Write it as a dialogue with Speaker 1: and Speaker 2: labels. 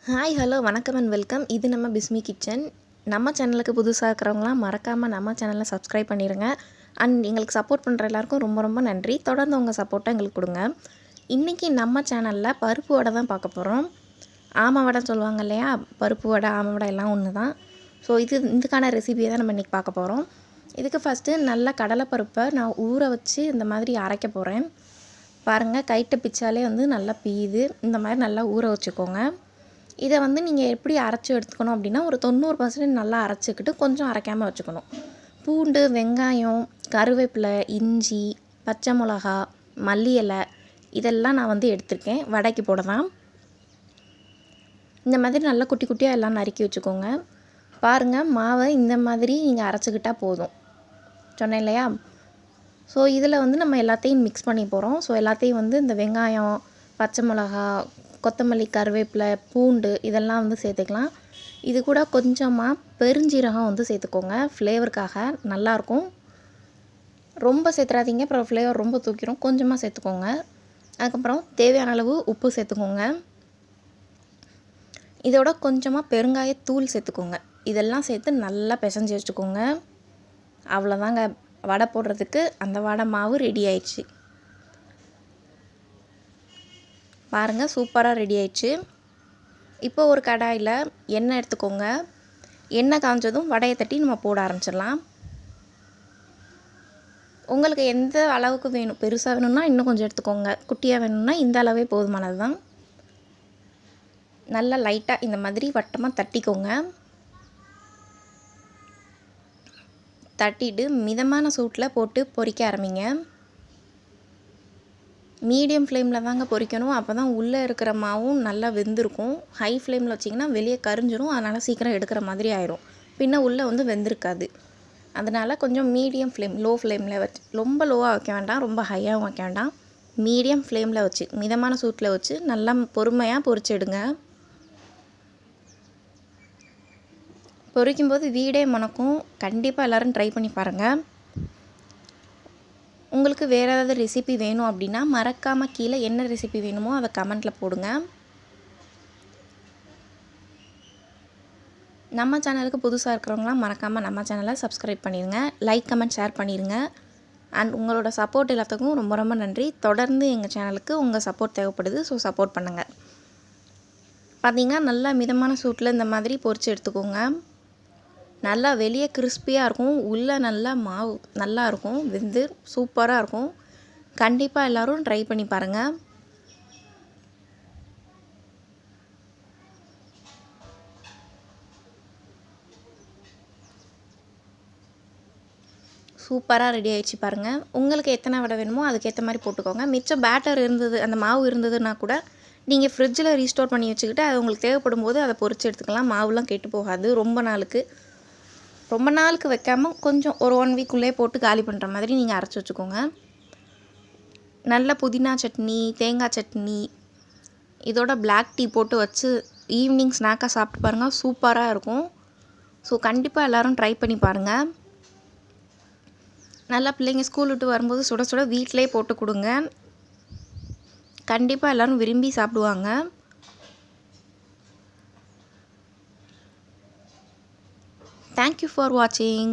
Speaker 1: Hi hello வணக்கம் and welcome. இது நம்ம பிஸ்மி கிச்சன். நம்ம சேனலுக்கு புதுசாக இருக்கிறவங்களாம் மறக்காமல் நம்ம சேனலை சப்ஸ்கிரைப் பண்ணிடுங்க. அண்ட் எங்களுக்கு சப்போர்ட் பண்ணுற எல்லாருக்கும் ரொம்ப ரொம்ப நன்றி. தொடர்ந்து உங்கள் சப்போர்ட்டை எங்களுக்கு கொடுங்க. இன்றைக்கி நம்ம சேனலில் பருப்பு வடை தான் பார்க்க போகிறோம். ஆமை வடை சொல்லுவாங்க இல்லையா, பருப்பு வடை ஆமை வடை எல்லாம் ஒன்று தான். ஸோ இதுக்கான ரெசிபியை தான் நம்ம இன்றைக்கி பார்க்க போகிறோம். இதுக்கு ஃபஸ்ட்டு நல்ல கடலைப்பருப்பை நான் ஊற வச்சு இந்த மாதிரி அரைக்க போகிறேன். பாருங்கள், கைட்டை பிச்சாலே நல்லா பீயுது. இந்த மாதிரி நல்லா ஊற வச்சுக்கோங்க. இதை நீங்கள் எப்படி அரைச்சி எடுத்துக்கணும் அப்படின்னா, ஒரு 90% நல்லா அரைச்சிக்கிட்டு கொஞ்சம் அரைக்காமல் வச்சுக்கணும். பூண்டு, வெங்காயம், கருவேப்பிலை, இஞ்சி, பச்சை மிளகா, மல்லி இலை இதெல்லாம் நான் எடுத்திருக்கேன் வடைக்கு போட தான். இந்த மாதிரி நல்லா குட்டி குட்டியாக எல்லாம் நறுக்கி வச்சுக்கோங்க. பாருங்கள், மாவை இந்த மாதிரி நீங்கள் அரைச்சிக்கிட்டால் போதும் சொன்னேன் இல்லையா. ஸோ இதில் நம்ம எல்லாத்தையும் மிக்ஸ் பண்ணி போகிறோம். ஸோ எல்லாத்தையும் இந்த வெங்காயம், பச்சை மிளகா, கொத்தமல்லி, கருவேப்பிலை, பூண்டு இதெல்லாம் சேர்த்துக்கலாம். இது கூட கொஞ்சமாக பெருஞ்சீரகம் சேர்த்துக்கோங்க. ஃப்ளேவருக்காக நல்லாயிருக்கும். ரொம்ப சேர்த்துறாதீங்க, அப்புறம் ஃப்ளேவர் ரொம்ப தூக்கிடும். கொஞ்சமாக சேர்த்துக்கோங்க. அதுக்கப்புறம் தேவையான அளவு உப்பு சேர்த்துக்கோங்க. இதோட கொஞ்சமாக பெருங்காயத்தூள் சேர்த்துக்கோங்க. இதெல்லாம் சேர்த்து நல்லா பிசைஞ்சு வச்சுக்கோங்க. அவ்வளோதாங்க, வடை போடுறதுக்கு அந்த வடை மாவு ரெடி ஆயிடுச்சு. பாருங்கள், சூப்பராக ரெடி ஆயிடுச்சு. இப்போ ஒரு கடாயில் எண்ணெய் எடுத்துக்கோங்க. எண்ணெய் காஞ்சதும் வடையை தட்டி நம்ம போட ஆரம்பிச்சிடலாம். உங்களுக்கு எந்த அளவுக்கு வேணும், பெருசாக வேணும்னா இன்னும் கொஞ்சம் எடுத்துக்கோங்க, குட்டியாக வேணும்னா இந்த அளவே போதுமானது தான். நல்லா லைட்டாக இந்த மாதிரி வட்டமாக தட்டிக்கோங்க. தட்டிட்டு மிதமான சூட்டில் போட்டு பொரிக்க ஆரம்பிங்க. மீடியம் ஃப்ளேமில் தாங்க பொரிக்கணும். அப்போ தான் உள்ளே இருக்கிற மாவும் நல்லா வெந்திருக்கும். ஹை ஃப்ளேமில் வச்சிங்கன்னா வெளியே கரிஞ்சிரும். அதனால் சீக்கிரம் எடுக்கிற மாதிரி ஆயிரும். பின்ன உள்ளே வெந்திருக்காது. அதனால் கொஞ்சம் மீடியம் ஃப்ளேம், லோ ஃப்ளேமில் வச்சு, ரொம்ப லோவாக வைக்க வேண்டாம், ரொம்ப ஹையாகவும் வைக்க வேண்டாம். மீடியம் ஃப்ளேமில் வச்சு மிதமான சூட்டில் வச்சு நல்லா பொறுமையாக பொரிச்சு எடுங்க. பொரிக்கும்போது வீடே மணக்கும். கண்டிப்பாக எல்லோரும் ட்ரை பண்ணி பாருங்கள். உங்களுக்கு வேறு ஏதாவது ரெசிபி வேணும் அப்படின்னா மறக்காமல் கீழே என்ன ரெசிபி வேணுமோ அதை கமெண்ட்டில் போடுங்க. நம்ம சேனலுக்கு புதுசாக இருக்கிறவங்களாம் மறக்காமல் நம்ம சேனலை சப்ஸ்கிரைப் பண்ணிடுங்க. லைக், கமெண்ட், ஷேர் பண்ணிடுங்க. அண்ட் உங்களோட சப்போர்ட் எல்லாத்துக்கும் ரொம்ப ரொம்ப நன்றி. தொடர்ந்து எங்கள் சேனலுக்கு உங்கள் சப்போர்ட் தேவைப்படுது. ஸோ சப்போர்ட் பண்ணுங்கள். பார்த்திங்கன்னா நல்லா மிதமான சூட்டில் இந்த மாதிரி பொரித்து எடுத்துக்கோங்க. நல்லா வெளியே கிறிஸ்பியாக இருக்கும், உள்ளே நல்லா மாவு நல்லா இருக்கும், வெந்து சூப்பராக இருக்கும். கண்டிப்பாக எல்லோரும் ட்ரை பண்ணி பாருங்கள். சூப்பராக ரெடி ஆகிடுச்சு பாருங்கள். உங்களுக்கு எத்தனை வடை வேணுமோ அதுக்கேற்ற மாதிரி போட்டுக்கோங்க. மிச்சம் பேட்டர் இருந்தது, அந்த மாவு இருந்ததுன்னா கூட நீங்கள் ஃப்ரிட்ஜில் ரீஸ்டோர் பண்ணி வச்சுக்கிட்டு அது உங்களுக்கு தேவைப்படும் போது அதை பொரிச்சு எடுத்துக்கலாம். மாவுலாம் கெட்டு போகாது. ரொம்ப நாளுக்கு வைக்காமல் கொஞ்சம் ஒரு 1 வீக்குள்ளே போட்டு காலி பண்ணுற மாதிரி நீங்கள் அரைச்சி வச்சுக்கோங்க. நல்ல புதினா சட்னி, தேங்காய் சட்னி, இதோட பிளாக் டீ போட்டு வச்சு ஈவினிங் ஸ்நாக்காக சாப்பிட்டு பாருங்கள், சூப்பராக இருக்கும். ஸோ கண்டிப்பாக எல்லோரும் ட்ரை பண்ணி பாருங்கள். நல்லா பிள்ளைங்க ஸ்கூல் விட்டு வரும்போது சுட சுட வீட்டிலே போட்டு கொடுங்க. கண்டிப்பாக எல்லோரும் விரும்பி சாப்பிடுவாங்க. Thank you for watching.